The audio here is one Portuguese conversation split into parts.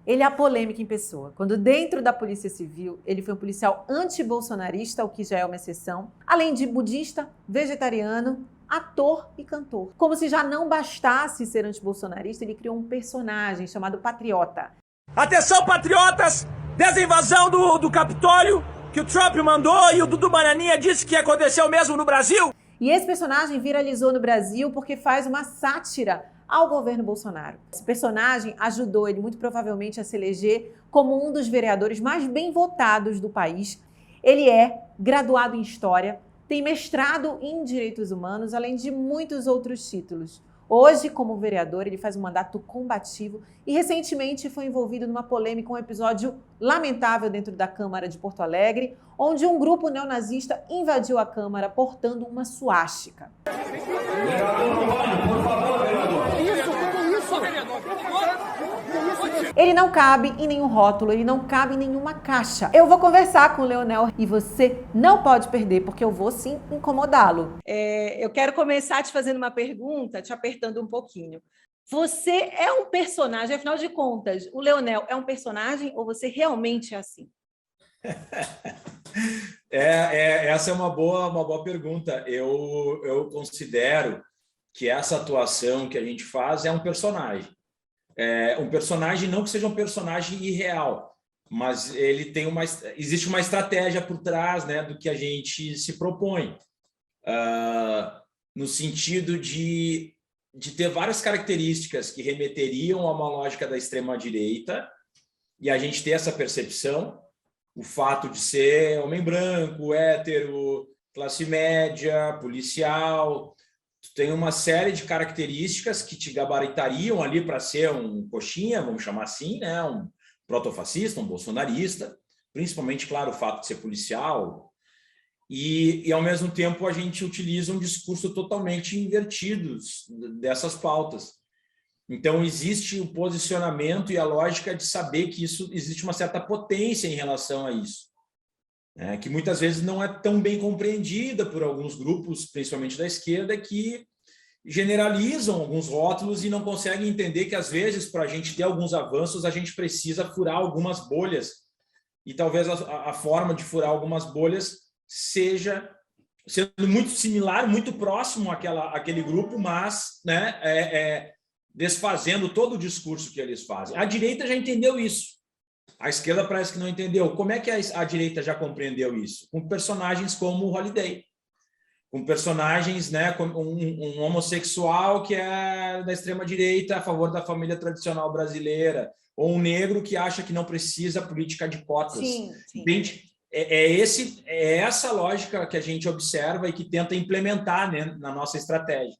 Ele é a polêmica em pessoa. Quando dentro da Polícia Civil, ele foi um policial anti-bolsonarista, o que já é uma exceção, além de budista, vegetariano, ator e cantor. Como se já não bastasse ser anti-bolsonarista, ele criou um personagem chamado Patriota. Atenção, patriotas! Dessa invasão do Capitólio, que o Trump mandou e o Dudu Bananinha disse que aconteceu mesmo no Brasil. E esse personagem viralizou no Brasil porque faz uma sátira ao governo Bolsonaro. Esse personagem ajudou ele muito provavelmente a se eleger como um dos vereadores mais bem votados do país. Ele é graduado em História, tem mestrado em Direitos Humanos, além de muitos outros títulos. Hoje, como vereador, ele faz um mandato combativo e recentemente foi envolvido numa polêmica, um episódio lamentável dentro da Câmara de Porto Alegre, onde um grupo neonazista invadiu a Câmara portando uma suástica. Ele não cabe em nenhum rótulo, ele não cabe em nenhuma caixa. Eu vou conversar com o Leonel e você não pode perder, porque eu vou sim incomodá-lo. Eu quero começar te fazendo uma pergunta, te apertando um pouquinho. Você é um personagem, afinal de contas, o Leonel é um personagem ou você realmente é assim? Essa é uma boa pergunta. Eu considero que essa atuação que a gente faz é um personagem. Um personagem, não que seja um personagem irreal, mas ele tem existe uma estratégia por trás, né, do que a gente se propõe, no sentido de ter várias características que remeteriam a uma lógica da extrema-direita, e a gente ter essa percepção, o fato de ser homem branco, hétero, classe média, policial. Tem uma série de características que te gabaritariam ali para ser um coxinha, vamos chamar assim, né? Um protofascista, um bolsonarista, principalmente, claro, o fato de ser policial. E ao mesmo tempo, a gente utiliza um discurso totalmente invertido dessas pautas. Então, existe o posicionamento e a lógica de saber que existe uma certa potência em relação a isso, né, que muitas vezes não é tão bem compreendida por alguns grupos, principalmente da esquerda, que generalizam alguns rótulos e não conseguem entender que, às vezes, para a gente ter alguns avanços, a gente precisa furar algumas bolhas. E talvez a forma de furar algumas bolhas seja sendo muito similar, muito próximo àquele grupo, mas, né, desfazendo todo o discurso que eles fazem. A direita já entendeu isso. A esquerda parece que não entendeu. Como é que a direita já compreendeu isso? Com personagens como o Holiday, com personagens, né, como um homossexual que é da extrema-direita a favor da família tradicional brasileira, ou um negro que acha que não precisa política de cotas. Sim. Entende? É essa lógica que a gente observa e que tenta implementar, né, na nossa estratégia.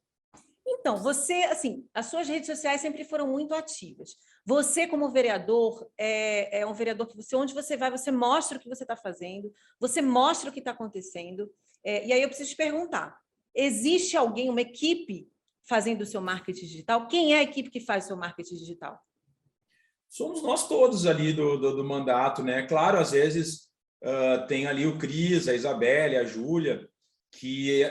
Então, você, assim, as suas redes sociais sempre foram muito ativas. Você, como vereador, é um vereador que onde você vai, você mostra o que você está fazendo, você mostra o que está acontecendo. E aí eu preciso te perguntar, existe alguém, uma equipe fazendo o seu marketing digital? Quem é a equipe que faz o seu marketing digital? Somos nós todos ali do mandato, né? Claro, às vezes tem ali o Cris, a Isabelle, a Júlia, que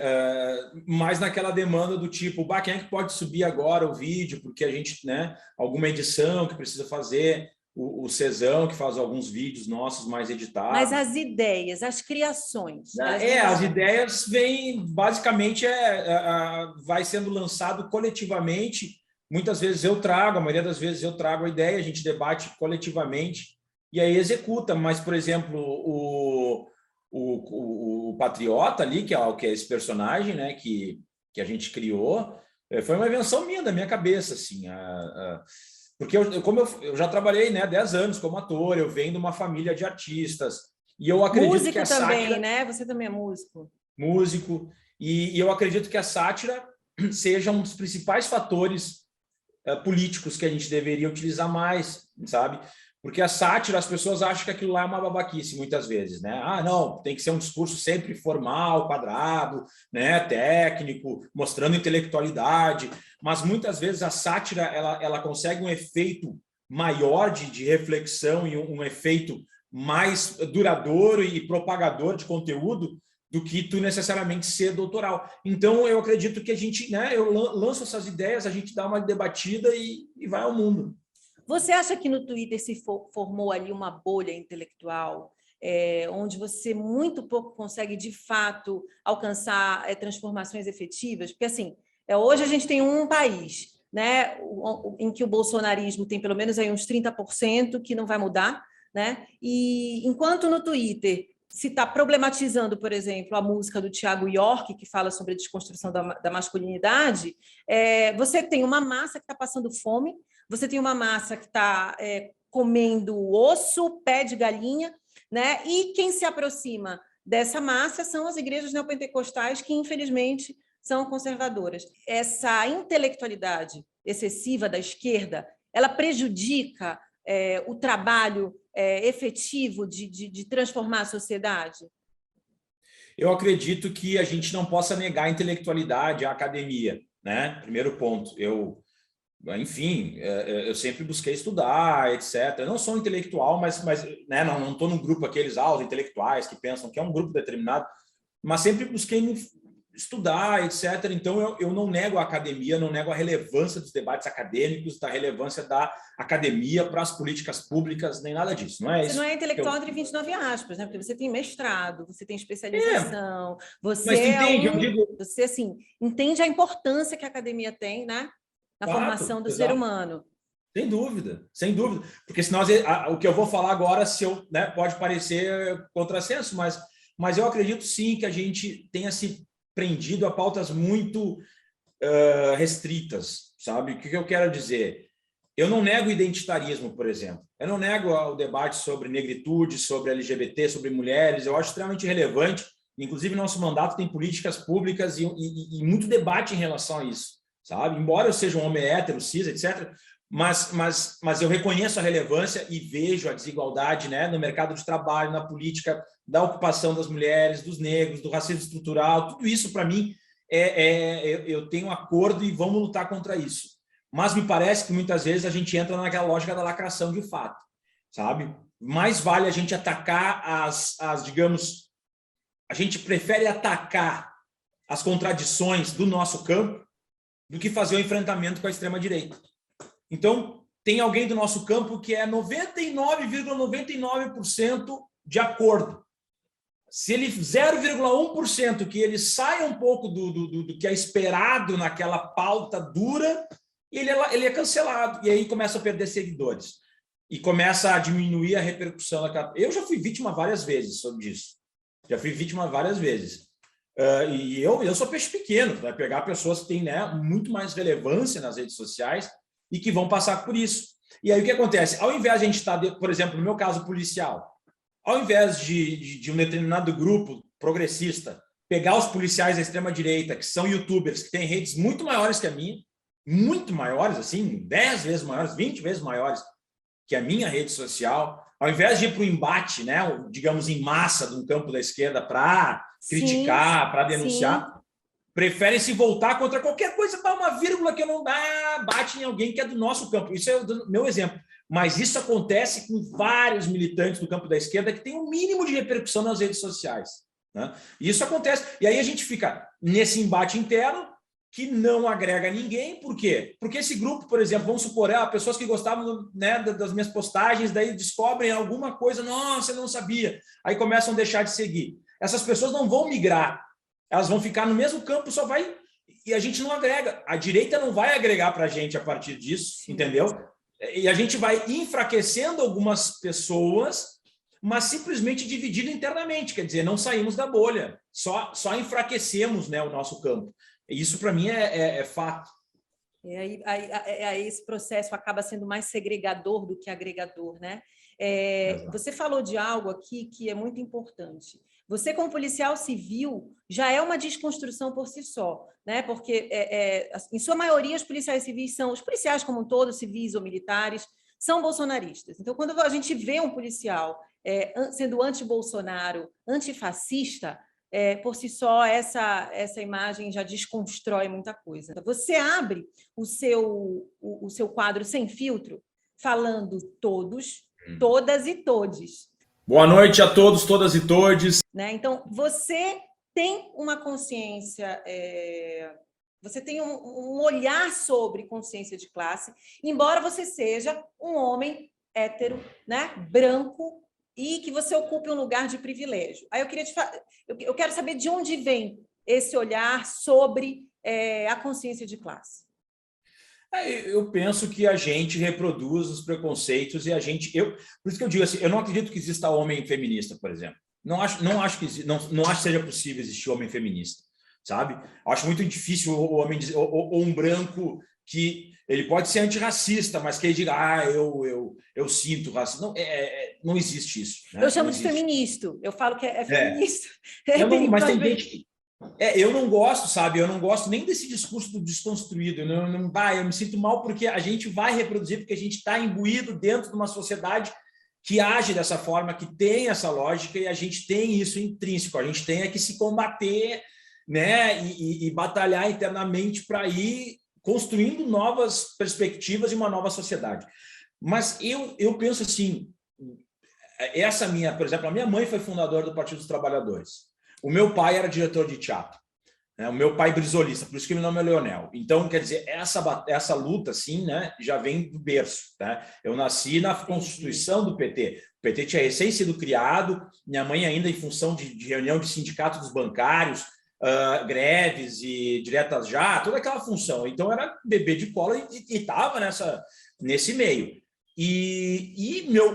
mais naquela demanda do tipo, quem é que pode subir agora o vídeo, porque a gente, né, alguma edição que precisa fazer, o Cezão, que faz alguns vídeos nossos mais editados. Mas as ideias, as criações. As ideias vêm, basicamente, vai sendo lançado coletivamente. Muitas vezes eu trago, a maioria das vezes eu trago a ideia, a gente debate coletivamente e aí executa. Mas, por exemplo, o Patriota ali, que é esse personagem, né, que a gente criou, foi uma invenção minha, da minha cabeça, assim, porque eu já trabalhei, né, 10 anos como ator, eu venho de uma família de artistas, e eu acredito músico que a também, sátira... né? Você também é músico. Músico, e eu acredito que a sátira seja um dos principais fatores políticos que a gente deveria utilizar mais, sabe? Porque a sátira, as pessoas acham que aquilo lá é uma babaquice, muitas vezes, né? Não, tem que ser um discurso sempre formal, quadrado, né? Técnico, mostrando intelectualidade, mas muitas vezes a sátira, ela consegue um efeito maior de reflexão e um efeito mais duradouro e propagador de conteúdo do que tu necessariamente ser doutoral. Então, eu acredito que a gente, né? Eu lanço essas ideias, a gente dá uma debatida e vai ao mundo. Você acha que no Twitter se formou ali uma bolha intelectual, onde você muito pouco consegue, de fato, alcançar transformações efetivas? Porque, assim, hoje a gente tem um país, né, em que o bolsonarismo tem pelo menos aí uns 30%, que não vai mudar, né? E enquanto no Twitter se está problematizando, por exemplo, a música do Thiago York, que fala sobre a desconstrução da masculinidade, você tem uma massa que está passando fome, você tem uma massa que está comendo osso, pé de galinha, né? E quem se aproxima dessa massa são as igrejas neopentecostais, que, infelizmente, são conservadoras. Essa intelectualidade excessiva da esquerda, ela prejudica o trabalho efetivo de transformar a sociedade? Eu acredito que a gente não possa negar a intelectualidade, a academia, né? Primeiro ponto. Enfim, eu sempre busquei estudar, etc. Eu não sou intelectual, mas né, não estou num grupo aqueles os intelectuais que pensam que é um grupo determinado, mas sempre busquei estudar, etc. Então, eu não nego a academia, não nego a relevância dos debates acadêmicos, da relevância da academia para as políticas públicas, nem nada disso. Não é você isso? Não é intelectual entre 29 aspas, né? Porque você tem mestrado, você tem especialização, você entende, você assim, entende a importância que a academia tem, né? Na formação do ser humano. Sem dúvida, sem dúvida. Porque senão o que eu vou falar agora pode parecer contrassenso, mas eu acredito sim que a gente tenha se prendido a pautas muito restritas, sabe? O que eu quero dizer? Eu não nego o identitarismo, por exemplo. Eu não nego o debate sobre negritude, sobre LGBT, sobre mulheres. Eu acho extremamente relevante. Inclusive, nosso mandato tem políticas públicas e muito debate em relação a isso, sabe? Embora eu seja um homem hétero, cis, etc., mas eu reconheço a relevância e vejo a desigualdade, né, no mercado de trabalho, na política, da ocupação das mulheres, dos negros, do racismo estrutural. Tudo isso, para mim, eu tenho acordo e vamos lutar contra isso. Mas me parece que muitas vezes a gente entra naquela lógica da lacração de fato, sabe? Mais vale a gente atacar digamos, a gente prefere atacar as contradições do nosso campo do que fazer o enfrentamento com a extrema-direita. Então, tem alguém do nosso campo que é 99,99% de acordo. Se ele 0,1% que ele saia um pouco do que é esperado naquela pauta dura, ele é cancelado. E aí começa a perder seguidores. E começa a diminuir a repercussão daquela... Eu já fui vítima várias vezes sobre isso. Já fui vítima várias vezes. E eu sou peixe pequeno, vai pegar pessoas que têm, né, muito mais relevância nas redes sociais e que vão passar por isso. E aí o que acontece? Ao invés de a gente estar, por exemplo, no meu caso policial, ao invés de um determinado grupo progressista pegar os policiais da extrema-direita, que são youtubers, que têm redes muito maiores que a minha, muito maiores, assim, 10 vezes maiores, 20 vezes maiores que a minha rede social, ao invés de ir para o embate, né, digamos, em massa de um campo da esquerda para criticar, para denunciar, preferem se voltar contra qualquer coisa, para uma vírgula que não dá, bate em alguém que é do nosso campo. Isso é o meu exemplo. Mas isso acontece com vários militantes do campo da esquerda que têm um mínimo de repercussão nas redes sociais, né? E isso acontece. E aí a gente fica nesse embate interno que não agrega ninguém. Por quê? Porque esse grupo, por exemplo, vamos supor, pessoas que gostavam, né, das minhas postagens, daí descobrem alguma coisa, nossa, eu não sabia. Aí começam a deixar de seguir. Essas pessoas não vão migrar. Elas vão ficar no mesmo campo, e a gente não agrega. A direita não vai agregar para a gente a partir disso, entendeu? E a gente vai enfraquecendo algumas pessoas, mas simplesmente dividindo internamente, quer dizer, não saímos da bolha, só enfraquecemos, né, o nosso campo. Isso, para mim, é fato. Aí esse processo acaba sendo mais segregador do que agregador, né? Você falou de algo aqui que é muito importante. Você, como policial civil, já é uma desconstrução por si só, né? Porque, em sua maioria, os policiais civis os policiais como um todo, civis ou militares, são bolsonaristas. Então, quando a gente vê um policial sendo anti-Bolsonaro, antifascista, por si só, essa imagem já desconstrói muita coisa. Você abre o seu quadro Sem Filtro, falando todos, todas e todes. Boa noite a todos, todas e todes. Né? Então, você tem uma consciência Você tem um olhar sobre consciência de classe, embora você seja um homem hétero, né, branco, e que você ocupe um lugar de privilégio. Aí eu quero saber de onde vem esse olhar sobre a consciência de classe. Eu penso que a gente reproduz os preconceitos e por isso que eu digo assim, eu não acredito que exista homem feminista, por exemplo. Não acho que seja possível existir homem feminista, sabe? Acho muito difícil o homem dizer, ou um branco que ele pode ser antirracista, mas que ele diga, eu sinto racismo. Não existe isso. Né? Eu chamo de feminista. Eu falo que é feminista. Mas tem gente que... eu não gosto, sabe? Eu não gosto nem desse discurso do desconstruído. Eu me sinto mal porque a gente vai reproduzir, porque a gente está imbuído dentro de uma sociedade que age dessa forma, que tem essa lógica, e a gente tem isso intrínseco. A gente tem que se combater, né? E batalhar internamente para ir construindo novas perspectivas e uma nova sociedade. Mas eu penso assim, por exemplo, a minha mãe foi fundadora do Partido dos Trabalhadores. O meu pai era diretor de teatro, né? O meu pai brisolista, por isso que meu nome é Leonel. Então, quer dizer, essa luta, assim, né, já vem do berço. Né? Eu nasci na constituição do PT. O PT tinha recém sido criado, minha mãe ainda em função de reunião de sindicato dos bancários, greves e diretas já, toda aquela função. Então, era bebê de colo e estava nesse meio.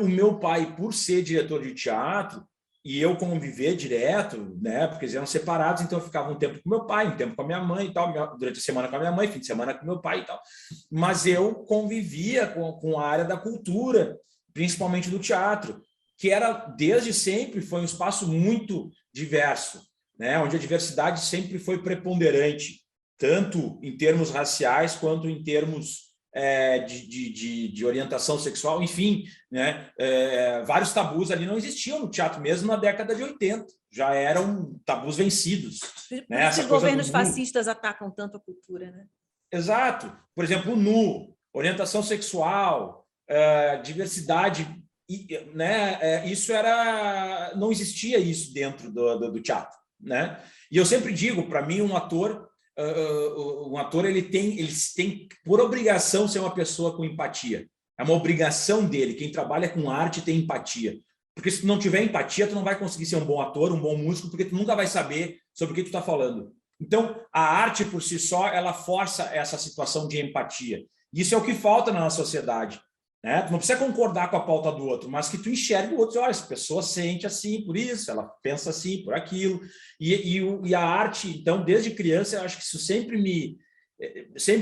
O meu pai, por ser diretor de teatro, e eu conviver direto, né? Porque eles eram separados, então eu ficava um tempo com meu pai, um tempo com a minha mãe e tal, durante a semana com a minha mãe, fim de semana com meu pai e tal. Mas eu convivia com a área da cultura, principalmente do teatro, que era, desde sempre, foi um espaço muito diverso, né? Onde a diversidade sempre foi preponderante, tanto em termos raciais quanto em termos de orientação sexual, enfim, né? Vários tabus ali não existiam no teatro, mesmo na década de 80, já eram tabus vencidos. Né? Os governos fascistas atacam tanto a cultura, né? Exato. Por exemplo, o NU, orientação sexual, diversidade, né? Não existia isso dentro do teatro. Né? E eu sempre digo, para mim, um ator ele tem por obrigação ser uma pessoa com empatia. É uma obrigação dele. Quem trabalha com arte tem empatia. Porque se tu não tiver empatia, tu não vai conseguir ser um bom ator, um bom músico, porque tu nunca vai saber sobre o que tu está falando. Então, a arte por si só, ela força essa situação de empatia. Isso é o que falta na nossa sociedade. Né? Tu não precisa concordar com a pauta do outro, mas que tu enxergue o outro. Olha, essa pessoa sente assim por isso, ela pensa assim por aquilo. E a arte, então, desde criança, eu acho que isso sempre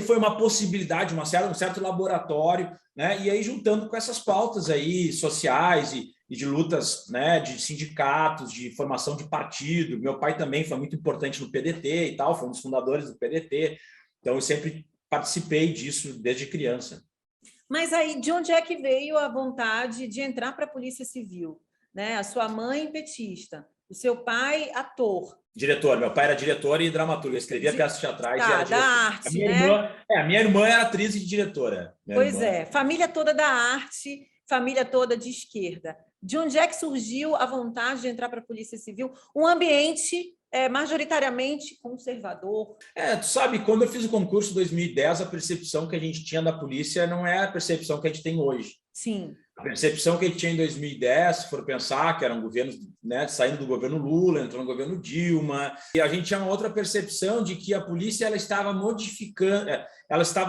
foi uma possibilidade, um certo laboratório, né? E aí juntando com essas pautas aí sociais e de lutas, né, de sindicatos, de formação de partido. Meu pai também foi muito importante no PDT e tal, foi um dos fundadores do PDT. Então, eu sempre participei disso desde criança. Mas aí, de onde é que veio a vontade de entrar para a Polícia Civil? Né? A sua mãe petista, o seu pai ator. Diretor, meu pai era diretor e dramaturgo, escrevia peças teatrais. Tá, da arte, né? A minha irmã era atriz e diretora. Pois é, família toda da arte, família toda de esquerda. De onde é que surgiu a vontade de entrar para a Polícia Civil? Um ambiente majoritariamente conservador. Tu sabe, quando eu fiz o concurso em 2010, a percepção que a gente tinha da polícia não é a percepção que a gente tem hoje. Sim. A percepção que a gente tinha em 2010, se for pensar, que eram governos, né, saindo do governo Lula, entrando no governo Dilma, e a gente tinha uma outra percepção de que a polícia ela estava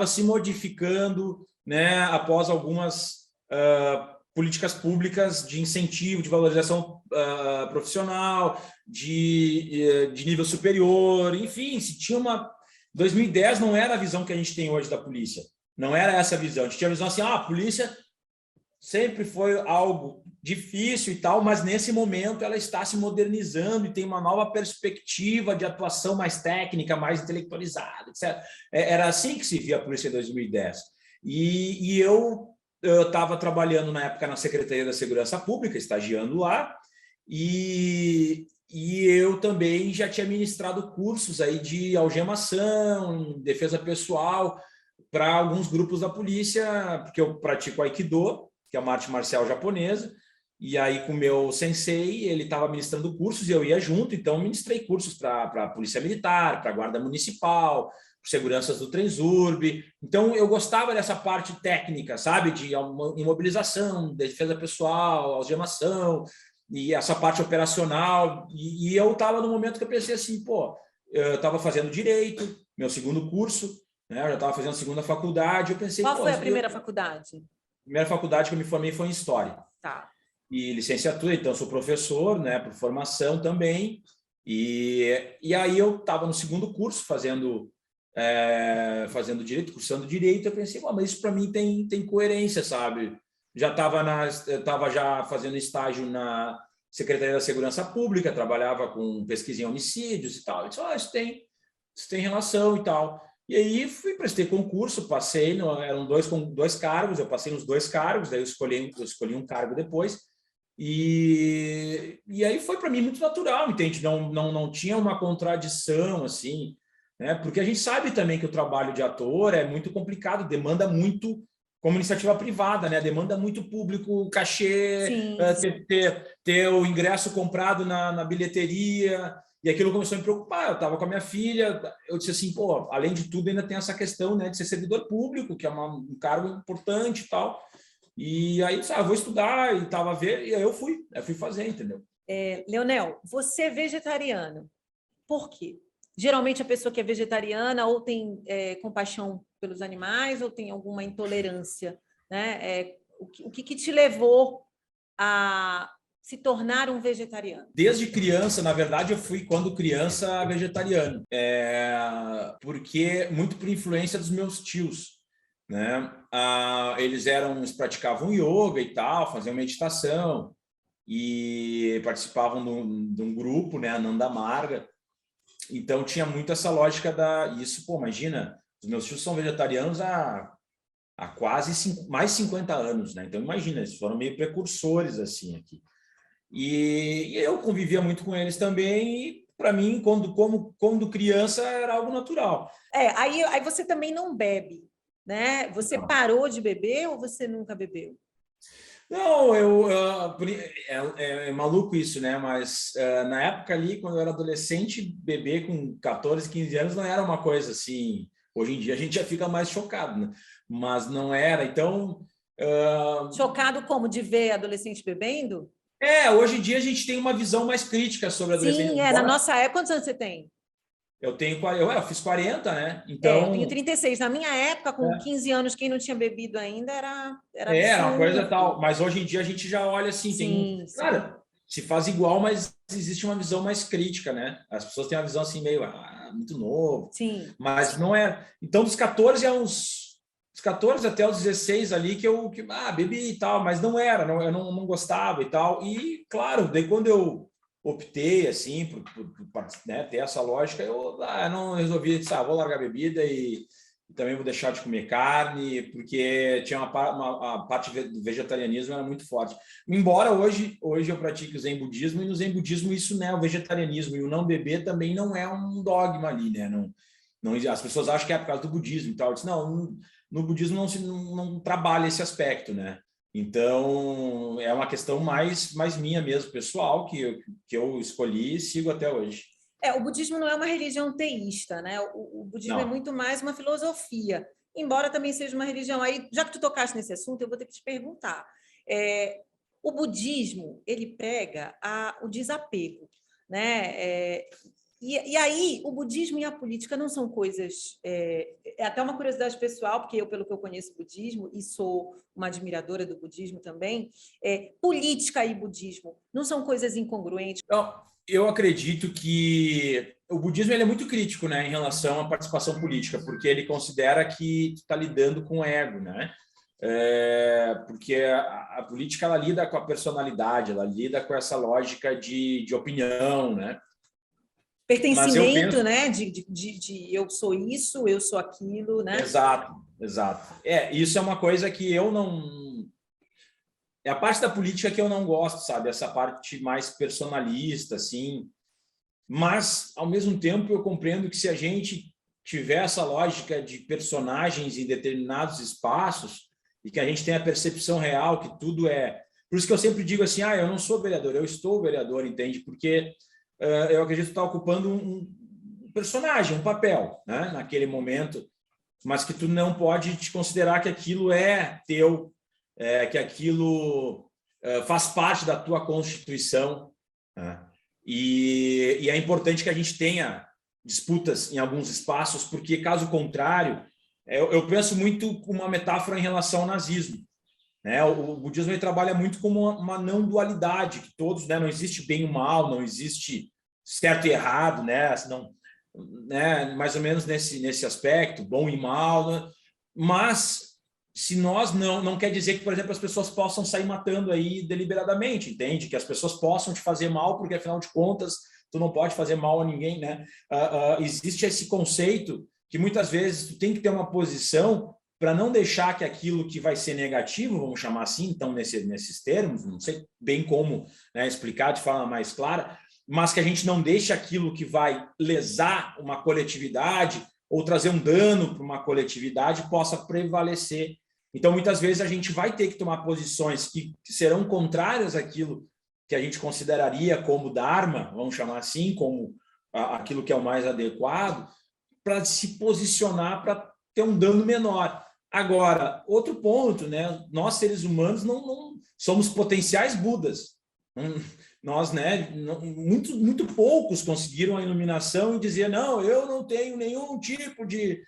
se modificando, né, após algumas políticas públicas de incentivo, de valorização profissional, de nível superior, enfim, se tinha 2010 não era a visão que a gente tem hoje da polícia, não era essa a visão, a gente tinha a visão assim, a polícia sempre foi algo difícil e tal, mas nesse momento ela está se modernizando e tem uma nova perspectiva de atuação mais técnica, mais intelectualizada, etc. Era assim que se via a polícia em 2010. E eu estava trabalhando na época na Secretaria da Segurança Pública, estagiando lá, e eu também já tinha ministrado cursos aí de algemação, defesa pessoal, para alguns grupos da polícia, porque eu pratico Aikido, que é uma arte marcial japonesa, e aí com o meu sensei, ele estava ministrando cursos e eu ia junto, então ministrei cursos para a Polícia Militar, para a Guarda Municipal, seguranças do Transurb. Então, eu gostava dessa parte técnica, sabe? De imobilização, defesa pessoal, algemação, e essa parte operacional. E eu estava no momento que eu pensei assim, pô, eu estava fazendo Direito, meu segundo curso, né? Eu já estava fazendo a segunda faculdade, eu pensei... Qual foi a primeira faculdade? A primeira faculdade que eu me formei foi em História. Tá. E licenciatura, então sou professor, né, por formação também. E aí eu estava no segundo curso fazendo Direito, cursando Direito, eu pensei, mas isso para mim tem coerência, sabe? Estava já fazendo estágio na Secretaria da Segurança Pública, trabalhava com pesquisa em homicídios e tal. Eu disse, isso tem relação e tal. E aí prestei concurso, passei, eram dois cargos, eu passei nos 2 cargos, daí eu escolhi um cargo depois. E aí foi para mim muito natural, entende? Não tinha uma contradição, assim, né? Porque a gente sabe também que o trabalho de ator é muito complicado, demanda muito, como iniciativa privada, né? Demanda muito público, cachê, ter o ingresso comprado na bilheteria, e aquilo começou a me preocupar. Eu estava com a minha filha, eu disse assim, pô, além de tudo, ainda tem essa questão, né, de ser servidor público, que é um cargo importante e tal. E aí, vou estudar e estava a ver, e aí eu fui fazer, entendeu? Leonel, você é vegetariano. Por quê? Geralmente a pessoa que é vegetariana ou tem compaixão pelos animais ou tem alguma intolerância, né? O que te levou a se tornar um vegetariano? Desde criança, na verdade, eu fui, quando criança, vegetariano. Porque muito por influência dos meus tios, né? Eles praticavam yoga e tal, faziam meditação e participavam de um grupo, né, Ananda Marga. Então tinha muito essa lógica imagina, os meus tios são vegetarianos há quase mais 50 anos, né? Então imagina, eles foram meio precursores assim aqui. E eu convivia muito com eles também, e para mim, quando criança, era algo natural. Aí você também não bebe, né? Você parou de beber ou você nunca bebeu? Não, é maluco isso, né? Mas na época ali, quando eu era adolescente, beber com 14, 15 anos não era uma coisa assim. Hoje em dia a gente já fica mais chocado, né? Mas não era. Então. Chocado como? De ver adolescente bebendo? Hoje em dia a gente tem uma visão mais crítica sobre adolescente. Sim, na nossa época. Quantos anos você tem? Eu fiz 40, né? Então... eu tenho 36. Na minha época, com 15 anos, quem não tinha bebido ainda era uma coisa tal. Mas hoje em dia a gente já olha assim, sim. Cara, se faz igual, mas existe uma visão mais crítica, né? As pessoas têm uma visão assim meio muito novo. Sim. Mas não é. Então, dos 14 até os 16 ali que eu bebi e tal, mas não era, eu não gostava e tal. E, claro, daí quando eu optei, assim, por né, ter essa lógica, eu não resolvi, vou largar a bebida e também vou deixar de comer carne, porque tinha uma parte do vegetarianismo era muito forte. Embora hoje eu pratique o Zen Budismo, e no Zen Budismo isso, né, o vegetarianismo e o não beber também não é um dogma ali, né? Não, as pessoas acham que é por causa do budismo e tal. Eu disse, não, no budismo não trabalha esse aspecto, né? Então, é uma questão mais minha mesmo, pessoal, que eu escolhi e sigo até hoje. O budismo não é uma religião teísta, né? O budismo não. É muito mais uma filosofia, embora também seja uma religião. Aí, já que tu tocaste nesse assunto, eu vou ter que te perguntar. O budismo, ele prega o desapego, né? E aí, o budismo e a política não são coisas... É até uma curiosidade pessoal, porque pelo que eu conheço o budismo, e sou uma admiradora do budismo também, política e budismo não são coisas incongruentes? Eu acredito que o budismo ele é muito crítico, né, em relação à participação política, porque ele considera que está lidando com o ego, né? Porque a política ela lida com a personalidade, ela lida com essa lógica de opinião, né? Pertencimento, né? De eu sou isso, eu sou aquilo, né? Exato. Isso é uma coisa que eu não... É a parte da política que eu não gosto, sabe? Essa parte mais personalista, assim. Mas, ao mesmo tempo, eu compreendo que se a gente tiver essa lógica de personagens em determinados espaços e que a gente tem a percepção real que tudo é... Por isso que eu sempre digo assim, eu não sou vereador, eu estou vereador, entende? Porque... eu acredito que está ocupando personagem, um papel, né, naquele momento, mas que tu não pode te considerar que aquilo é teu, que aquilo faz parte da tua constituição, né? E é importante que a gente tenha disputas em alguns espaços, porque, caso contrário, eu penso muito com uma metáfora em relação ao nazismo, né? O budismo ele trabalha muito como uma não dualidade, que todos, né, não existe bem e mal, não existe certo e errado, né? Não, né, mais ou menos nesse aspecto, bom e mal, né? Mas se nós não quer dizer que, por exemplo, as pessoas possam sair matando aí deliberadamente, entende? Que as pessoas possam te fazer mal, porque afinal de contas tu não pode fazer mal a ninguém, né? Existe esse conceito que muitas vezes tu tem que ter uma posição para não deixar que aquilo que vai ser negativo, vamos chamar assim, então nesses termos, não sei bem como, né, explicar de forma mais clara, mas que a gente não deixe aquilo que vai lesar uma coletividade ou trazer um dano para uma coletividade possa prevalecer. Então, muitas vezes, a gente vai ter que tomar posições que serão contrárias àquilo que a gente consideraria como dharma, vamos chamar assim, como aquilo que é o mais adequado, para se posicionar para ter um dano menor. Agora, outro ponto, né? Nós, seres humanos, não somos potenciais Budas. Nós, né, muito poucos conseguiram a iluminação e dizer, não, eu não tenho nenhum tipo de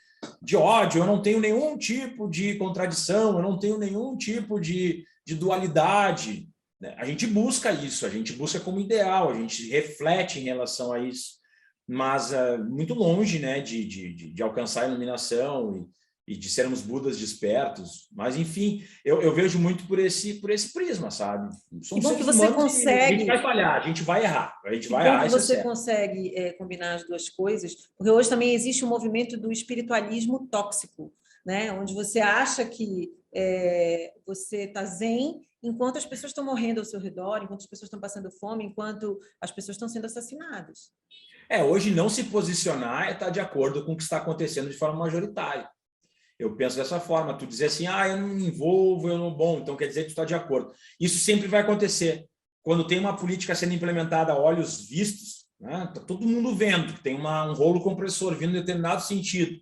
ódio, eu não tenho nenhum tipo de contradição, eu não tenho nenhum tipo de dualidade. A gente busca isso, a gente busca como ideal, a gente reflete em relação a isso, mas muito longe, né, de alcançar a iluminação e de sermos Budas despertos. Mas, enfim, eu vejo muito por esse prisma, sabe? Que bom que você consegue... A gente vai falhar, a gente vai errar. A gente vai errar, que você consegue combinar as duas coisas, porque hoje também existe um movimento do espiritualismo tóxico, né? Onde você acha que você está zen enquanto as pessoas estão morrendo ao seu redor, enquanto as pessoas estão passando fome, enquanto as pessoas estão sendo assassinadas. Hoje não se posicionar é estar de acordo com o que está acontecendo de forma majoritária. Eu penso dessa forma, tu dizer assim, eu não me envolvo, eu não... Bom, então quer dizer que tu está de acordo. Isso sempre vai acontecer. Quando tem uma política sendo implementada a olhos vistos, né, tá todo mundo vendo que tem um rolo compressor vindo em determinado sentido.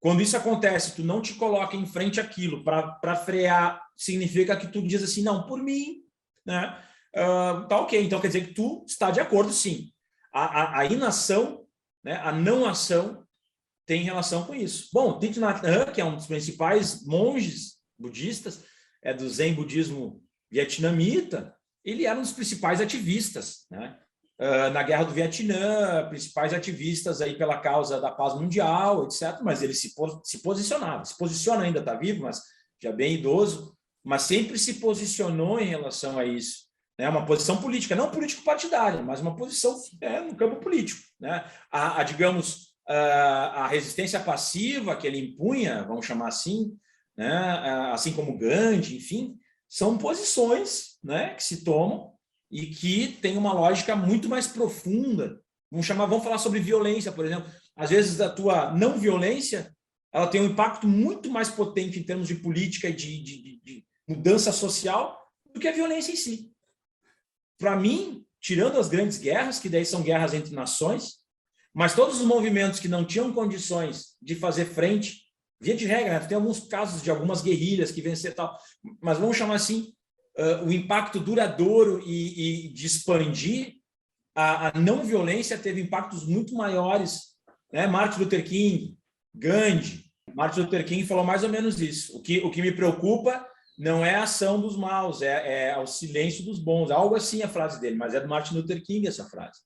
Quando isso acontece, tu não te coloca em frente àquilo para frear, significa que tu diz assim, não, por mim, né? Tá ok, então quer dizer que tu está de acordo, sim. A inação, né, a não ação, tem relação com isso. Bom, Thich Nhat Hanh, que é um dos principais monges budistas, do Zen budismo vietnamita, ele era um dos principais ativistas, né? Na Guerra do Vietnã, principais ativistas aí pela causa da paz mundial, etc. Mas ele se posicionava, se posiciona ainda, está vivo, mas já bem idoso, mas sempre se posicionou em relação a isso. Né? Uma posição política, não político-partidária, mas uma posição no campo político. Né? Digamos, a resistência passiva que ele impunha, vamos chamar assim, né? Assim como Gandhi, enfim, são posições, né, que se tomam e que tem uma lógica muito mais profunda. Vamos falar sobre violência, por exemplo. Às vezes a tua não violência, ela tem um impacto muito mais potente em termos de política e de mudança social do que a violência em si. Para mim, tirando as grandes guerras, que daí são guerras entre nações, mas todos os movimentos que não tinham condições de fazer frente, via de regra, né? Tem alguns casos de algumas guerrilhas que venceram tal, mas vamos chamar assim, o impacto duradouro e de expandir a não violência teve impactos muito maiores, né? Martin Luther King, Gandhi. Martin Luther King falou mais ou menos isso. O que me preocupa não é a ação dos maus, é o silêncio dos bons. Algo assim a frase dele, mas é do Martin Luther King essa frase.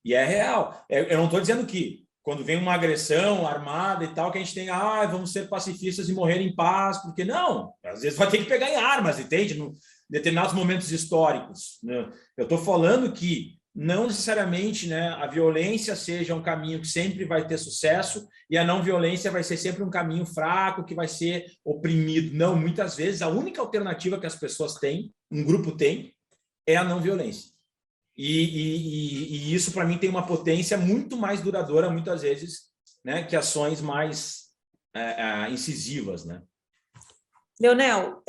E é real. Eu não estou dizendo que quando vem uma agressão armada e tal, que a gente tem, vamos ser pacifistas e morrer em paz, porque não, às vezes vai ter que pegar em armas, entende? Em determinados momentos históricos. Né? Eu estou falando que não necessariamente, né, a violência seja um caminho que sempre vai ter sucesso e a não violência vai ser sempre um caminho fraco, que vai ser oprimido. Não, muitas vezes a única alternativa que as pessoas têm, um grupo tem, é a não violência. E isso, para mim, tem uma potência muito mais duradoura, muitas vezes, né, que ações mais incisivas. Né? Leonel,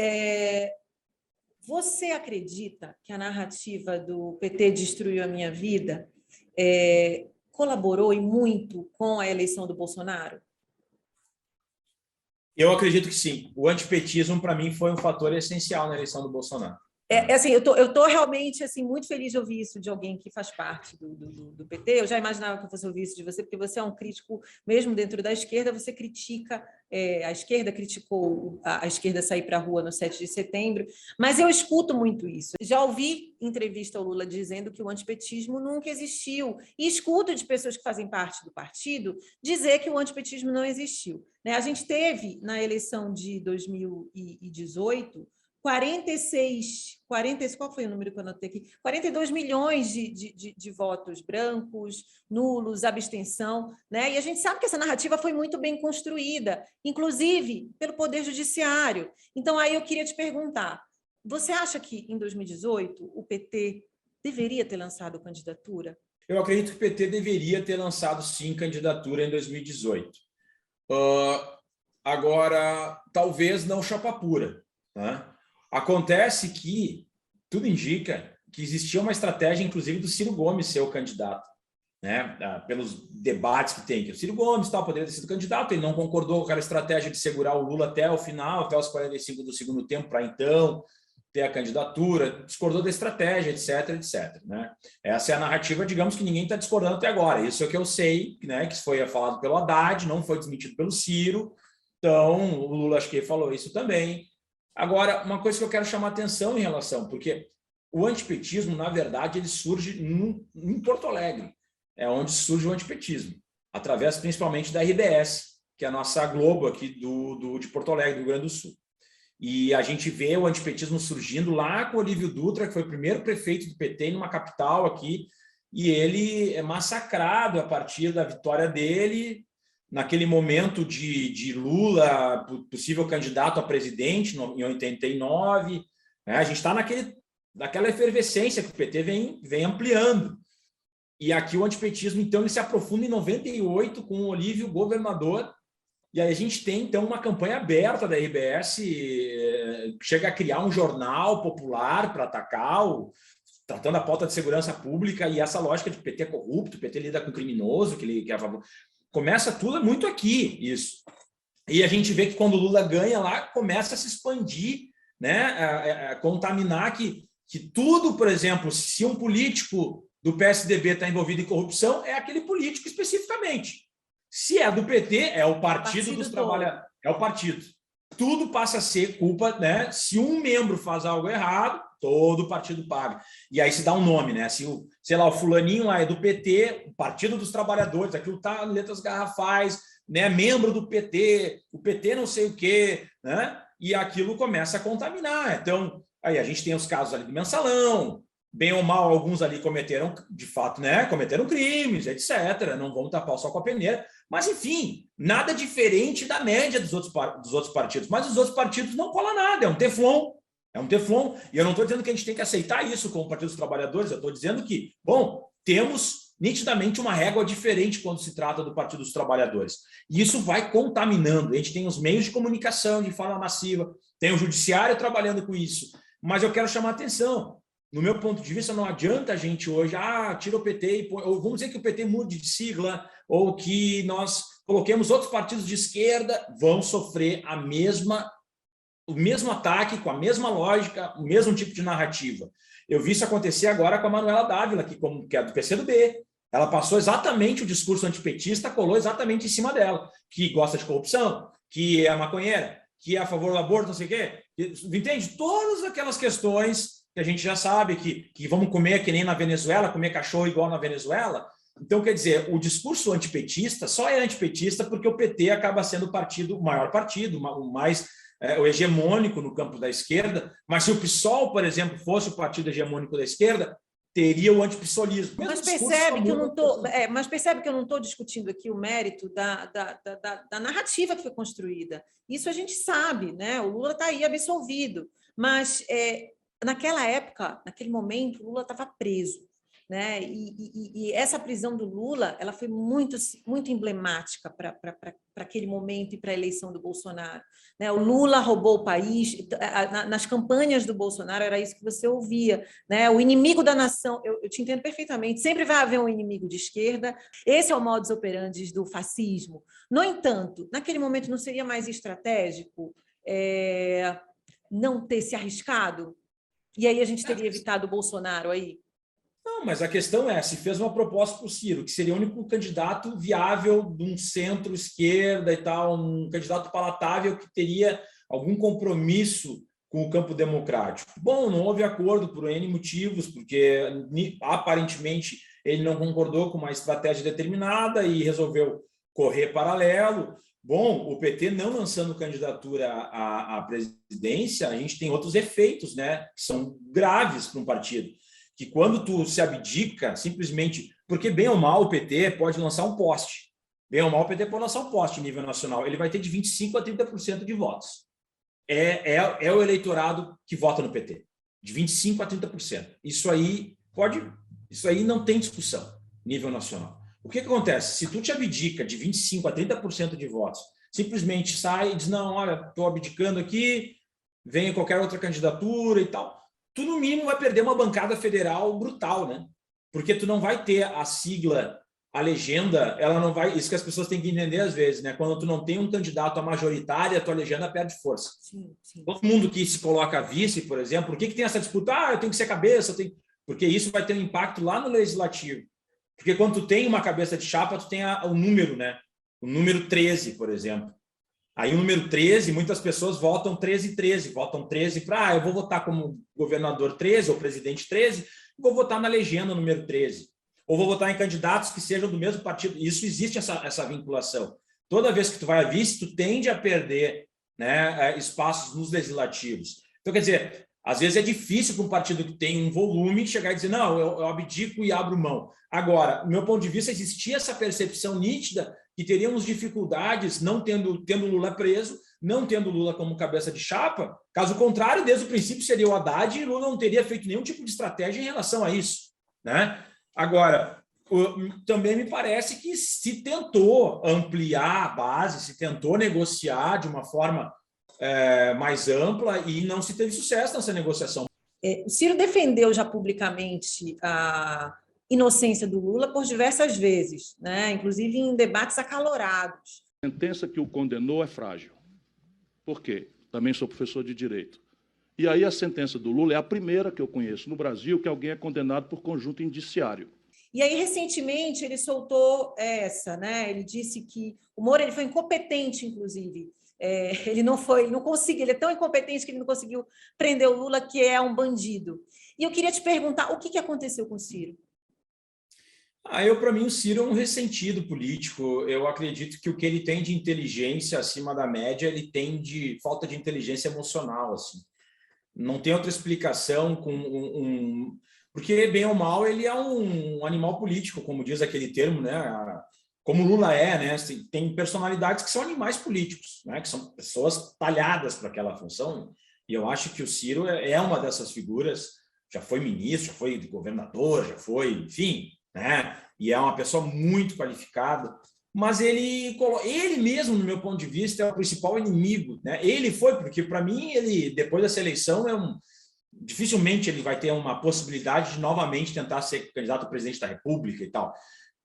você acredita que a narrativa do PT destruiu a minha vida colaborou e muito com a eleição do Bolsonaro? Eu acredito que sim. O antipetismo, para mim, foi um fator essencial na eleição do Bolsonaro. Assim, eu tô realmente assim, muito feliz de ouvir isso de alguém que faz parte do PT. Eu já imaginava que eu fosse ouvir isso de você, porque você é um crítico, mesmo dentro da esquerda, você critica, a esquerda criticou a esquerda sair para a rua no 7 de setembro, mas eu escuto muito isso. Já ouvi entrevista ao Lula dizendo que o antipetismo nunca existiu, e escuto de pessoas que fazem parte do partido dizer que o antipetismo não existiu. A gente teve, na eleição de 2018, 40, qual foi o número que eu anotei aqui? 42 milhões de votos brancos, nulos, abstenção, né? E a gente sabe que essa narrativa foi muito bem construída, inclusive pelo Poder Judiciário. Então, aí eu queria te perguntar, você acha que, em 2018, o PT deveria ter lançado candidatura? Eu acredito que o PT deveria ter lançado, sim, candidatura em 2018. Agora, talvez não chapa pura, né? Acontece que tudo indica que existia uma estratégia, inclusive, do Ciro Gomes ser o candidato, né? Pelos debates que tem, que o Ciro Gomes poderia ter sido candidato, ele não concordou com aquela estratégia de segurar o Lula até o final, até os 45 do segundo tempo, para então ter a candidatura, discordou da estratégia, etc, né? Essa é a narrativa, digamos, que ninguém está discordando até agora. Isso é o que eu sei, né? Que foi falado pelo Haddad, não foi desmentido pelo Ciro, então o Lula, acho que falou isso também. Agora, uma coisa que eu quero chamar a atenção em relação, porque o antipetismo, na verdade, ele surge em Porto Alegre, é onde surge o antipetismo, através principalmente da RBS, que é a nossa Globo aqui de Porto Alegre, do Rio Grande do Sul. E a gente vê o antipetismo surgindo lá com o Olívio Dutra, que foi o primeiro prefeito do PT numa capital aqui, e ele é massacrado a partir da vitória dele, naquele momento de Lula, possível candidato a presidente, em 89, né? A gente está naquela efervescência que o PT vem ampliando. E aqui o antipetismo, então, ele se aprofunda em 98 com o Olívio governador, e aí a gente tem, então, uma campanha aberta da RBS, que chega a criar um jornal popular para atacar, tratando a pauta de segurança pública, e essa lógica de PT é corrupto, o PT lida com criminoso, que é a favor. Começa tudo muito aqui, isso. E a gente vê que quando o Lula ganha lá, começa a se expandir, né? A contaminar que tudo, por exemplo, se um político do PSDB está envolvido em corrupção, é aquele político especificamente. Se é do PT, é o Partido dos Trabalhadores. É o partido. Tudo passa a ser culpa, né? Se um membro faz algo errado, todo o partido paga. E aí se dá um nome, né? Se o fulaninho lá é do PT, o Partido dos Trabalhadores, aquilo tá em letras garrafais, né? Membro do PT, o PT não sei o quê, né? E aquilo começa a contaminar. Então, aí a gente tem os casos ali do mensalão, bem ou mal, alguns ali cometeram, de fato, né? Cometeram crimes, etc. Não vamos tapar o sol com a peneira. Mas, enfim, nada diferente da média dos outros partidos. Mas os outros partidos não colam nada, é um teflon. É um teflon. E eu não estou dizendo que a gente tem que aceitar isso como Partido dos Trabalhadores, eu estou dizendo que, bom, temos nitidamente uma régua diferente quando se trata do Partido dos Trabalhadores. E isso vai contaminando. A gente tem os meios de comunicação de forma massiva, tem o judiciário trabalhando com isso. Mas eu quero chamar a atenção. No meu ponto de vista, não adianta a gente hoje, tira o PT, ou vamos dizer que o PT mude de sigla, ou que nós coloquemos outros partidos de esquerda, vão sofrer o mesmo ataque, com a mesma lógica, o mesmo tipo de narrativa. Eu vi isso acontecer agora com a Manuela Dávila, que é do PCdoB. Ela passou exatamente o discurso antipetista, colou exatamente em cima dela, que gosta de corrupção, que é maconheira, que é a favor do aborto, não sei o quê. Entende? Todas aquelas questões que a gente já sabe que vamos comer que nem na Venezuela, comer cachorro igual na Venezuela. Então, quer dizer, o discurso antipetista só é antipetista porque o PT acaba sendo o maior partido, o hegemônico no campo da esquerda, mas se o PSOL, por exemplo, fosse o partido hegemônico da esquerda, teria o antipsolismo. Mas percebe que eu não estou discutindo aqui o mérito da narrativa que foi construída. Isso a gente sabe, né? O Lula está aí absolvido, mas naquela época, naquele momento, o Lula estava preso. né? E essa prisão do Lula, ela foi muito, muito emblemática para aquele momento e para a eleição do Bolsonaro, né? O Lula roubou o país. Nas campanhas do Bolsonaro era isso que você ouvia, né? O inimigo da nação. Eu te entendo perfeitamente. Sempre vai haver um inimigo de esquerda. Esse é o modus operandi do fascismo. No entanto, naquele momento não seria mais estratégico não ter se arriscado? E aí a gente teria evitado o Bolsonaro aí? Não, mas a questão é, se fez uma proposta para o Ciro, que seria o único candidato viável de um centro-esquerda e tal, um candidato palatável que teria algum compromisso com o campo democrático. Bom, não houve acordo por N motivos, porque aparentemente ele não concordou com uma estratégia determinada e resolveu correr paralelo. Bom, o PT não lançando candidatura à presidência, a gente tem outros efeitos, né, que são graves para um partido. Que quando tu se abdica, simplesmente, porque bem ou mal o PT pode lançar um poste. Bem ou mal o PT pode lançar um poste em nível nacional. Ele vai ter de 25% a 30% de votos. É o eleitorado que vota no PT. De 25% a 30%. Isso aí não tem discussão, nível nacional. O que acontece? Se tu te abdica de 25% a 30% de votos, simplesmente sai e diz, não, olha, estou abdicando aqui, venha qualquer outra candidatura e tal, tu no mínimo vai perder uma bancada federal brutal, né? Porque tu não vai ter a sigla, a legenda, ela não vai... Isso que as pessoas têm que entender às vezes, né? Quando tu não tem um candidato à majoritária, a tua legenda perde força. Sim, sim. Todo mundo que se coloca vice, por exemplo, por que tem essa disputa? Eu tenho que ser cabeça, porque isso vai ter um impacto lá no legislativo. Porque quando tu tem uma cabeça de chapa, tu tem o número, né? O número 13, por exemplo. Aí o número 13, muitas pessoas votam 13, votam 13 para, eu vou votar como governador 13 ou presidente 13, vou votar na legenda número 13. Ou vou votar em candidatos que sejam do mesmo partido. Isso existe, essa vinculação. Toda vez que tu vai a vice, tu tende a perder, né, espaços nos legislativos. Então, quer dizer, às vezes é difícil para um partido que tem um volume chegar e dizer, não, eu abdico e abro mão. Agora, do meu ponto de vista, existia essa percepção nítida que teríamos dificuldades não tendo Lula preso, não tendo Lula como cabeça de chapa. Caso contrário, desde o princípio seria o Haddad e Lula não teria feito nenhum tipo de estratégia em relação a isso, né? Agora, também me parece que se tentou ampliar a base, se tentou negociar de uma forma mais ampla e não se teve sucesso nessa negociação. O Ciro defendeu já publicamente a inocência do Lula por diversas vezes, né? Inclusive em debates acalorados. A sentença que o condenou é frágil. Por quê? Também sou professor de Direito. E aí a sentença do Lula é a primeira que eu conheço no Brasil que alguém é condenado por conjunto indiciário. E aí, recentemente, ele soltou essa, né? Ele disse que o Moro ele foi incompetente, inclusive. Ele é tão incompetente que ele não conseguiu prender o Lula, que é um bandido. E eu queria te perguntar, o que aconteceu com o Ciro? Para mim, o Ciro é um ressentido político. Eu acredito que o que ele tem de inteligência acima da média, ele tem de falta de inteligência emocional, assim. Não tem outra explicação porque, bem ou mal, ele é um animal político, como diz aquele termo, né? Como o Lula né? Tem personalidades que são animais políticos, né? Que são pessoas talhadas para aquela função. E eu acho que o Ciro é uma dessas figuras. Já foi ministro, já foi governador, já foi, enfim, né? E é uma pessoa muito qualificada. Mas ele mesmo, no meu ponto de vista, é o principal inimigo, né? Ele foi, porque para mim, depois dessa eleição, dificilmente ele vai ter uma possibilidade de novamente tentar ser candidato a presidente da República e tal.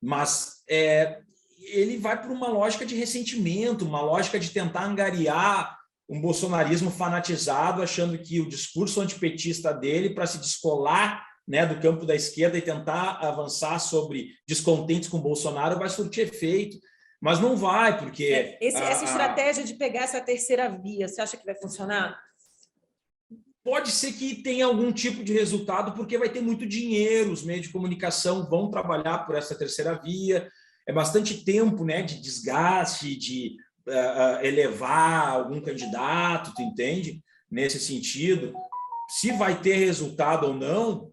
Mas ele vai por uma lógica de ressentimento, uma lógica de tentar angariar um bolsonarismo fanatizado, achando que o discurso antipetista dele, para se descolar, né, do campo da esquerda e tentar avançar sobre descontentes com o Bolsonaro, vai surtir efeito. Mas não vai, porque... Essa estratégia de pegar essa terceira via, você acha que vai funcionar? Pode ser que tenha algum tipo de resultado, porque vai ter muito dinheiro, os meios de comunicação vão trabalhar por essa terceira via, é bastante tempo, né, de desgaste, de elevar algum candidato, tu entende? Nesse sentido, se vai ter resultado ou não,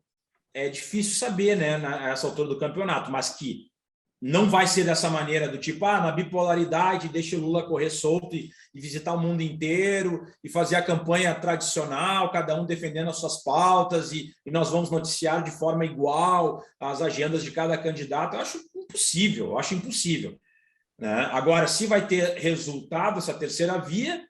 é difícil saber, né, nessa altura do campeonato, mas que Não vai ser dessa maneira, do tipo, na bipolaridade, deixa o Lula correr solto e visitar o mundo inteiro e fazer a campanha tradicional, cada um defendendo as suas pautas e nós vamos noticiar de forma igual as agendas de cada candidato. Eu acho impossível. Né? Agora, se vai ter resultado essa terceira via,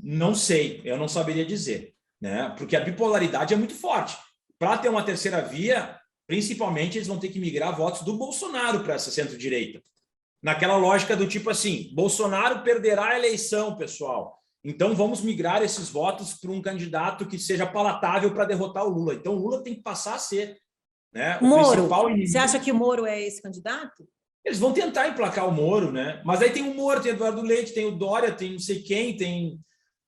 não sei, eu não saberia dizer, né? Porque a bipolaridade é muito forte. Para ter uma terceira via, principalmente, eles vão ter que migrar votos do Bolsonaro para essa centro-direita. Naquela lógica do tipo assim, Bolsonaro perderá a eleição, pessoal. Então, vamos migrar esses votos para um candidato que seja palatável para derrotar o Lula. Então, o Lula tem que passar a ser, né, o Moro, principal inimigo. você acha que o Moro é esse candidato? Eles vão tentar emplacar o Moro, né? Mas aí tem o Moro, tem o Eduardo Leite, tem o Dória, tem não sei quem, tem...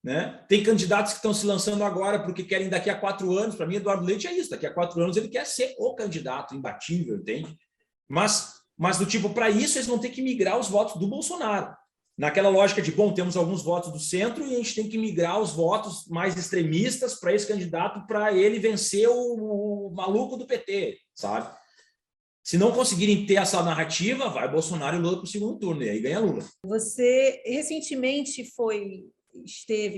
Né? Tem candidatos que estão se lançando agora porque querem daqui a 4 anos. Para mim, Eduardo Leite é isso. Daqui a 4 anos ele quer ser o candidato imbatível, entende? Mas do tipo, para isso, eles vão ter que migrar os votos do Bolsonaro. Naquela lógica de, bom, temos alguns votos do centro e a gente tem que migrar os votos mais extremistas para esse candidato para ele vencer o maluco do PT, sabe? Se não conseguirem ter essa narrativa, vai Bolsonaro e Lula para o segundo turno, e aí ganha Lula. Você recentemente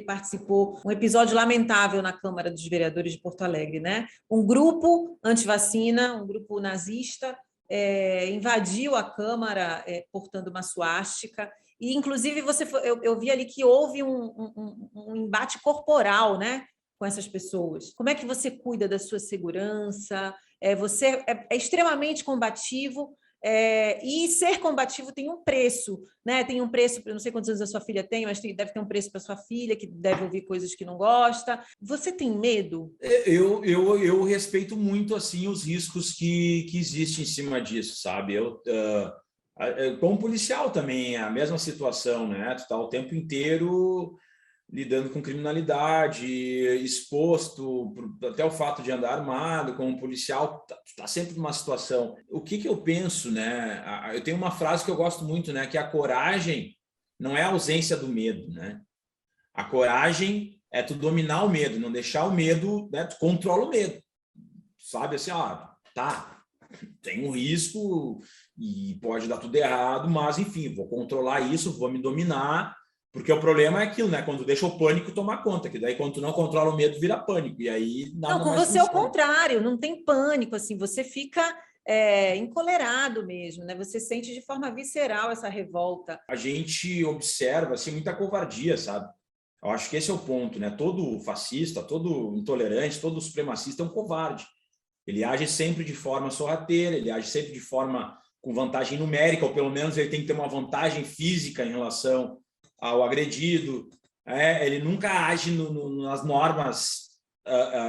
participou de um episódio lamentável na Câmara dos Vereadores de Porto Alegre, né? Um grupo antivacina, um grupo nazista, invadiu a Câmara portando uma suástica, e inclusive eu vi ali que houve um embate corporal, né, com essas pessoas. Como é que você cuida da sua segurança? Você é extremamente combativo, e ser combativo tem um preço, né? Tem um preço, não sei quantos anos a sua filha tem, mas deve ter um preço para sua filha, que deve ouvir coisas que não gosta. Você tem medo? Eu respeito muito assim os riscos que existem em cima disso, sabe? Como policial também é a mesma situação, né? Tu tá o tempo inteiro lidando com criminalidade, exposto até o fato de andar armado como policial, está sempre numa situação. O que eu penso, né? Eu tenho uma frase que eu gosto muito, né? Que a coragem não é a ausência do medo, né? A coragem é tu dominar o medo, não deixar o medo, né? Tu controla o medo, sabe? Assim, tem um risco e pode dar tudo errado, mas enfim, vou controlar isso, vou me dominar. Porque o problema é aquilo, né? Quando deixa o pânico tomar conta, que daí quando tu não controla o medo, vira pânico. E aí nada não, com mais você é o funciona. contrário, não tem pânico, assim, você fica encolerado mesmo, né? Você sente de forma visceral essa revolta. A gente observa assim, muita covardia, sabe? Eu acho que esse é o ponto, né? Todo fascista, todo intolerante, todo supremacista é um covarde. Ele age sempre de forma sorrateira, ele age sempre de forma com vantagem numérica, ou pelo menos ele tem que ter uma vantagem física em relação ao agredido, ele nunca age nas normas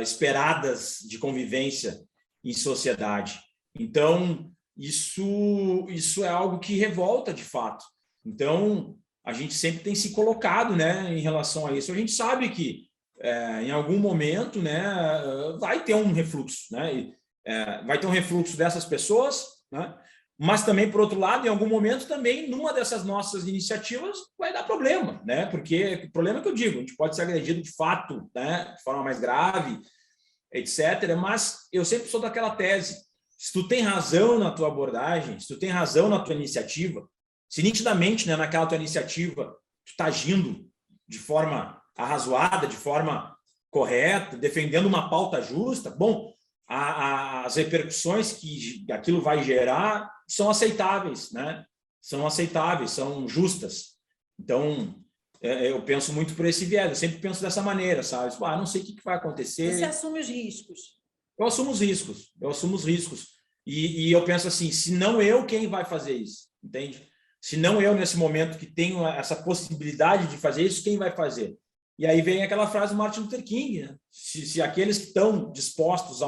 esperadas de convivência em sociedade. Então, isso é algo que revolta de fato. Então, a gente sempre tem se colocado, né, em relação a isso. A gente sabe que, em algum momento, né, vai ter um refluxo, né, vai ter um refluxo dessas pessoas, né, mas também, por outro lado, em algum momento também, numa dessas nossas iniciativas, vai dar problema, né? Porque o problema é que eu digo, a gente pode ser agredido de fato, né? De forma mais grave, etc. Mas eu sempre sou daquela tese, se tu tem razão na tua abordagem, se tu tem razão na tua iniciativa, se nitidamente, né, naquela tua iniciativa tu está agindo de forma arrazoada, de forma correta, defendendo uma pauta justa, bom, as repercussões que aquilo vai gerar são aceitáveis, né? São aceitáveis, são justas. Então, eu penso muito por esse viés, eu sempre penso dessa maneira, sabe? Não sei o que vai acontecer. Você assume os riscos. Eu assumo os riscos. E eu penso assim, se não eu, quem vai fazer isso? Entende? Se não eu, nesse momento, que tenho essa possibilidade de fazer isso, quem vai fazer? E aí vem aquela frase do Martin Luther King, né? Se aqueles que estão dispostos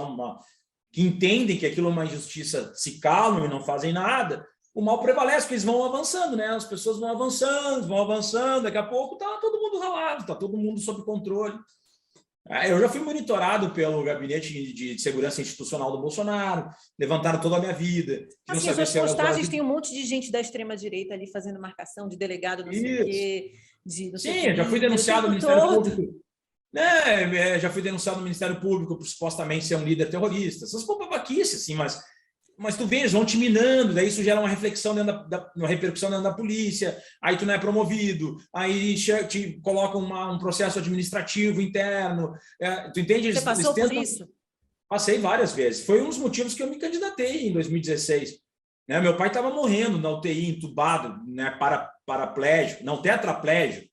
que entendem que aquilo é uma injustiça, se calam e não fazem nada, o mal prevalece, porque eles vão avançando, né? As pessoas vão avançando, daqui a pouco está todo mundo ralado, está todo mundo sob controle. Eu já fui monitorado pelo Gabinete de Segurança Institucional do Bolsonaro, levantaram toda a minha vida. Assim, as suas postagens tem um monte de gente da extrema-direita ali fazendo marcação de delegado, não sei o quê. Sim, já fui denunciado no Ministério Público. Já fui denunciado no Ministério Público por supostamente ser um líder terrorista. Essas babaquices, assim, mas Mas tu vê, eles vão te minando, daí isso gera uma reflexão uma repercussão dentro da polícia, aí tu não é promovido, aí te colocam um processo administrativo interno. Tu entende? Você passou por isso? Passei várias vezes. Foi um dos motivos que eu me candidatei em 2016. Né? Meu pai estava morrendo na UTI, entubado, né? Paraplégico, não, tetraplégico.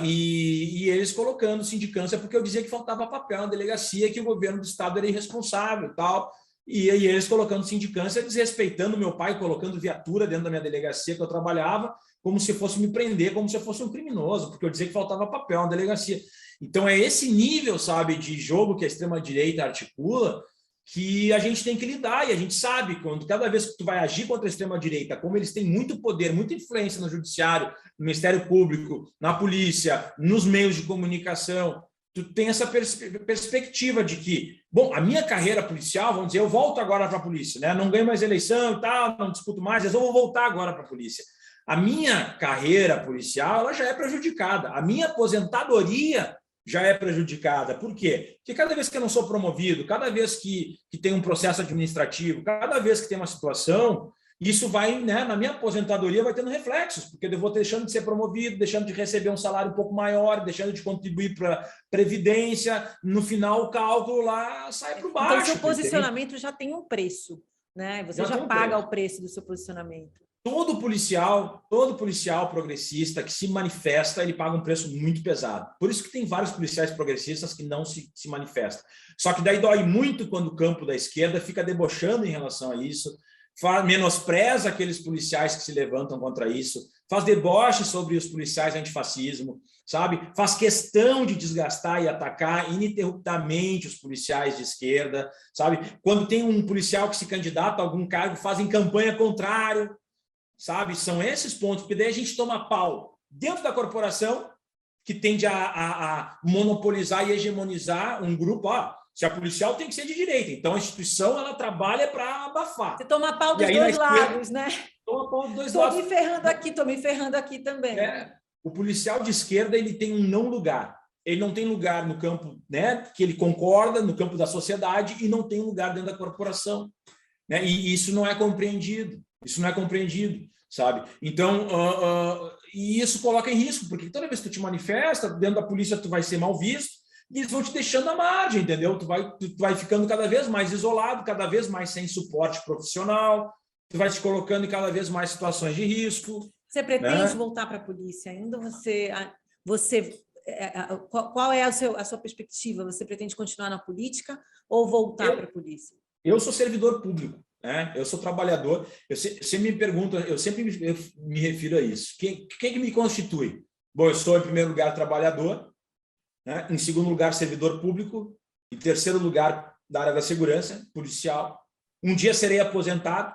E eles colocando sindicância porque eu dizia que faltava papel na delegacia, que o governo do estado era irresponsável e tal. E eles colocando sindicância, desrespeitando meu pai, colocando viatura dentro da minha delegacia que eu trabalhava, como se fosse me prender, como se eu fosse um criminoso, porque eu dizia que faltava papel na delegacia. Então é esse nível, sabe, de jogo que a extrema-direita articula, que a gente tem que lidar, e a gente sabe, quando cada vez que tu vai agir contra a extrema-direita, como eles têm muito poder, muita influência no judiciário, no Ministério Público, na polícia, nos meios de comunicação, tu tem essa perspectiva de que, bom, a minha carreira policial, vamos dizer, eu volto agora para a polícia, né? Não ganho mais eleição e tal, não disputo mais, mas eu vou voltar agora para a polícia. A minha carreira policial, ela já é prejudicada. A minha aposentadoria já é prejudicada. Por quê? Porque cada vez que eu não sou promovido, cada vez que tem um processo administrativo, cada vez que tem uma situação, isso vai, né, na minha aposentadoria vai tendo reflexos, porque eu vou deixando de ser promovido, deixando de receber um salário um pouco maior, deixando de contribuir para a Previdência, no final o cálculo lá sai para baixo. Então, o seu posicionamento já tem um preço, né? Você já paga o preço do seu posicionamento. Todo policial progressista que se manifesta, ele paga um preço muito pesado. Por isso que tem vários policiais progressistas que não se manifestam. Só que daí dói muito quando o campo da esquerda fica debochando em relação a isso, menospreza aqueles policiais que se levantam contra isso, faz deboche sobre os policiais antifascismo, sabe? Faz questão de desgastar e atacar ininterruptamente os policiais de esquerda, sabe? Quando tem um policial que se candidata a algum cargo, fazem campanha contrária, sabe? São esses pontos, porque daí a gente toma pau dentro da corporação, que tende a monopolizar e hegemonizar um grupo. Se a policial tem que ser de direita, então a instituição ela trabalha para abafar. Você toma pau dos dois lados, né? Toma pau dos dois lados. Estou me ferrando aqui também. O policial de esquerda ele tem um não lugar. Ele não tem lugar no campo, né, que ele concorda, no campo da sociedade, e não tem lugar dentro da corporação. Né? E isso não é compreendido. Isso não é compreendido, sabe? Então, e isso coloca em risco, porque toda vez que tu te manifesta, dentro da polícia tu vai ser mal visto, e eles vão te deixando à margem, entendeu? Tu vai ficando cada vez mais isolado, cada vez mais sem suporte profissional, tu vai te colocando em cada vez mais situações de risco. Você pretende voltar para a polícia ainda? Qual é a sua perspectiva? Você pretende continuar na política ou voltar para a polícia? Eu sou servidor público, né? Eu sou trabalhador. Você me pergunta, eu sempre me refiro a isso. Quem que me constitui? Bom, eu sou, em primeiro lugar, trabalhador, né? Em segundo lugar, servidor público, em terceiro lugar, da área da segurança, policial. Um dia serei aposentado,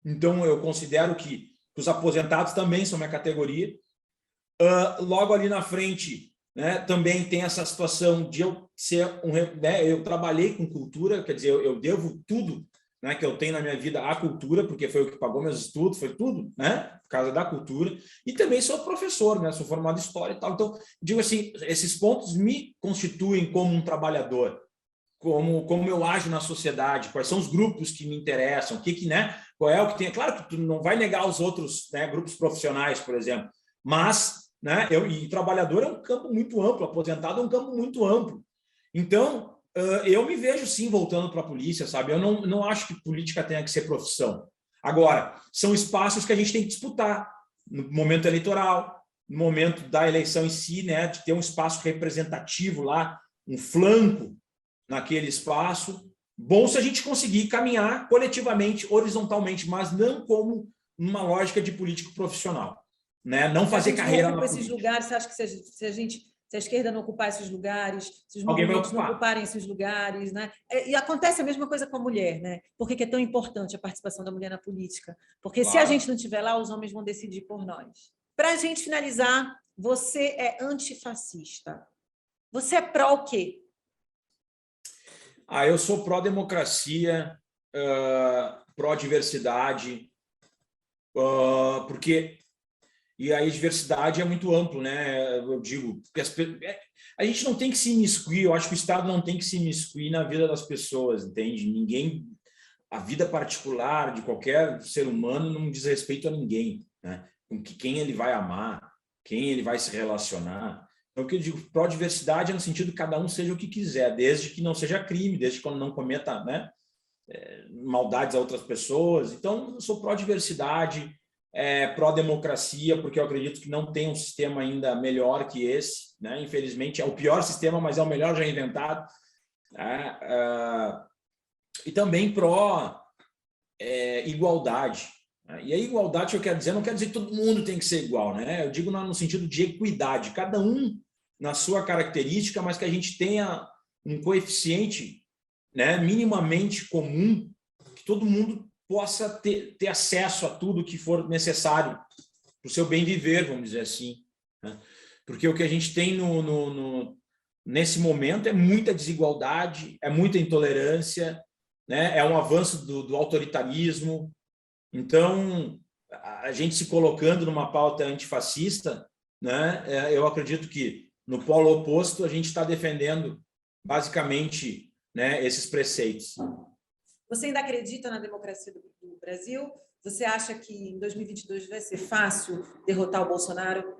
então eu considero que os aposentados também são minha categoria. Logo ali na frente, né, também tem essa situação de eu ser eu trabalhei com cultura, quer dizer, eu devo tudo, né, que eu tenho na minha vida à cultura, porque foi o que pagou meus estudos, foi tudo, né, por causa da cultura, e também sou professor, né, sou formado em história e tal. Então, digo assim, esses pontos me constituem como um trabalhador, como eu ajo na sociedade, quais são os grupos que me interessam, né, qual é o que tem. Claro que tu não vai negar os outros, né, grupos profissionais, por exemplo, mas, né, e trabalhador é um campo muito amplo, aposentado é um campo muito amplo. Então, eu me vejo sim voltando para a polícia, sabe? Eu não acho que política tenha que ser profissão. Agora, são espaços que a gente tem que disputar no momento eleitoral, no momento da eleição em si, né, de ter um espaço representativo lá, um flanco naquele espaço. Bom se a gente conseguir caminhar coletivamente, horizontalmente, mas não como uma lógica de político profissional, né? Não fazer carreira na política. Esses lugares, você acha que se a esquerda não ocupar esses lugares, se os movimentos não ocuparem esses lugares, né? E acontece a mesma coisa com a mulher, né? Por que é tão importante a participação da mulher na política? Porque se a gente não estiver lá, os homens vão decidir por nós. Para a gente finalizar, você é antifascista. Você é pró o quê? Eu sou pró-democracia, pró-diversidade, porque... E aí, diversidade é muito amplo, né? Eu digo, porque a gente não tem que se imiscuir, eu acho que o Estado não tem que se imiscuir na vida das pessoas, entende? Ninguém... a vida particular de qualquer ser humano não diz respeito a ninguém, né? Com quem ele vai amar, quem ele vai se relacionar. Então, o que eu digo, pró-diversidade é no sentido que cada um seja o que quiser, desde que não seja crime, desde que não cometa, né, maldades a outras pessoas. Então, eu sou pró-diversidade, pró-democracia, porque eu acredito que não tem um sistema ainda melhor que esse, né? Infelizmente, é o pior sistema, mas é o melhor já inventado. E também pró-igualdade. E a igualdade, eu quero dizer, não quer dizer que todo mundo tem que ser igual, né? Eu digo no sentido de equidade, cada um na sua característica, mas que a gente tenha um coeficiente, né, minimamente comum, que todo mundo possa ter acesso a tudo que for necessário para o seu bem viver, vamos dizer assim, né? Porque o que a gente tem nesse momento é muita desigualdade, é muita intolerância, né? É um avanço do autoritarismo. Então, a gente se colocando numa pauta antifascista, né, eu acredito que no polo oposto a gente está defendendo basicamente, né, esses preceitos. Você ainda acredita na democracia do Brasil? Você acha que em 2022 vai ser fácil derrotar o Bolsonaro?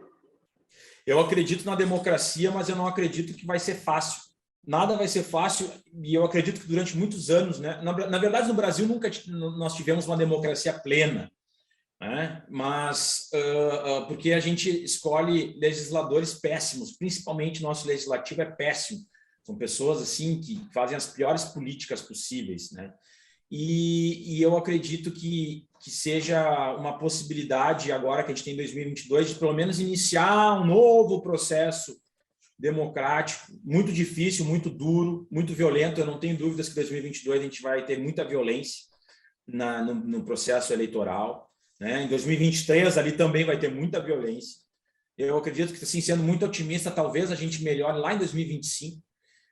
Eu acredito na democracia, mas eu não acredito que vai ser fácil. Nada vai ser fácil, e eu acredito que durante muitos anos, né, na verdade, no Brasil nunca nós tivemos uma democracia plena, né? Mas porque a gente escolhe legisladores péssimos, principalmente nosso legislativo é péssimo. São pessoas assim que fazem as piores políticas possíveis, né? E eu acredito que seja uma possibilidade agora que a gente tem em 2022 de pelo menos iniciar um novo processo democrático, muito difícil, muito duro, muito violento. Eu não tenho dúvidas que em 2022 a gente vai ter muita violência no processo eleitoral, né? Em 2023 ali também vai ter muita violência. Eu acredito que, assim, sendo muito otimista, talvez a gente melhore lá em 2025,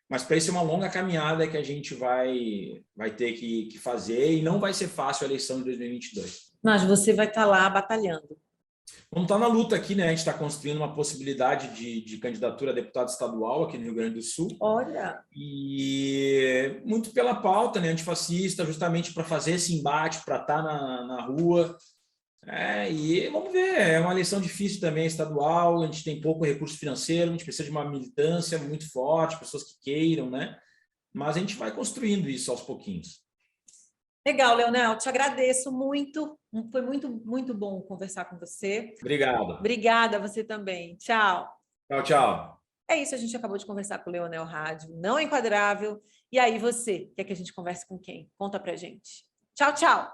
mas para isso é uma longa caminhada que a gente vai ter que fazer, e não vai ser fácil a eleição de 2022. Mas você vai estar lá batalhando. Vamos estar na luta aqui, né? A gente está construindo uma possibilidade de candidatura a deputado estadual aqui no Rio Grande do Sul. Olha! E muito pela pauta, né, antifascista, justamente para fazer esse embate, para estar na rua. E vamos ver, é uma eleição difícil também, estadual, a gente tem pouco recurso financeiro, a gente precisa de uma militância muito forte, pessoas que queiram, né? Mas a gente vai construindo isso aos pouquinhos. Legal, Leonel, te agradeço muito. Foi muito, muito bom conversar com você. Obrigado. Obrigada, você também. Tchau. Tchau, tchau. É isso, a gente acabou de conversar com o Leonel Rádio, não é enquadrável. E aí, você, quer que a gente converse com quem? Conta pra gente. Tchau, tchau.